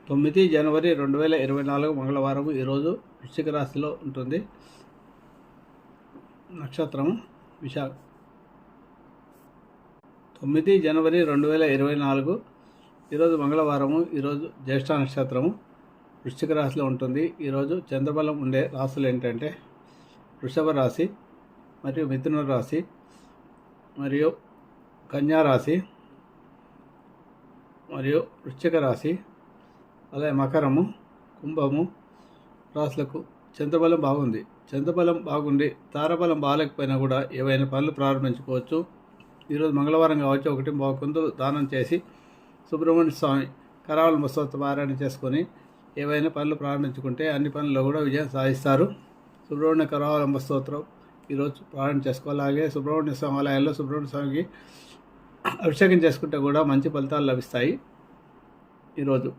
9 జనవరి 2024 మంగళవారం. ఈరోజు వృశ్చిక రాశిలో ఉంటుంది. నక్షత్రము విశాఖ. 9 జనవరి 2024 ఈరోజు మంగళవారము. ఈరోజు జ్యేష్ఠ నక్షత్రము వృశ్చిక రాశిలో ఉంటుంది. ఈరోజు చంద్రబలం ఉండే రాశులు ఏంటంటే వృషభ రాశి మరియు మిథున రాశి మరియు కన్యా రాశి మరియు వృశ్చిక రాశి, అలాగే మకరము, కుంభము రాశులకు చంద్రబలం బాగుంది. చంద్రబలం బాగుండి తారబలం బాగాలేకపోయినా కూడా ఏవైనా పనులు ప్రారంభించుకోవచ్చు. ఈరోజు మంగళవారం కావచ్చు. 1 దానం చేసి సుబ్రహ్మణ్య స్వామి కరావళ మస్తోత్ర పారాయణ చేసుకొని ఏవైనా పనులు ప్రారంభించుకుంటే అన్ని పనుల్లో కూడా విజయం సాధిస్తారు. సుబ్రహ్మణ్య కరావళ మస్తోత్రం ఈరోజు పారాయణ చేసుకోవాలి. అలాగే సుబ్రహ్మణ్య స్వామి ఆలయాల్లో సుబ్రహ్మణ్య స్వామికి అభిషేకం చేసుకుంటే కూడా మంచి ఫలితాలు లభిస్తాయి ఈరోజు.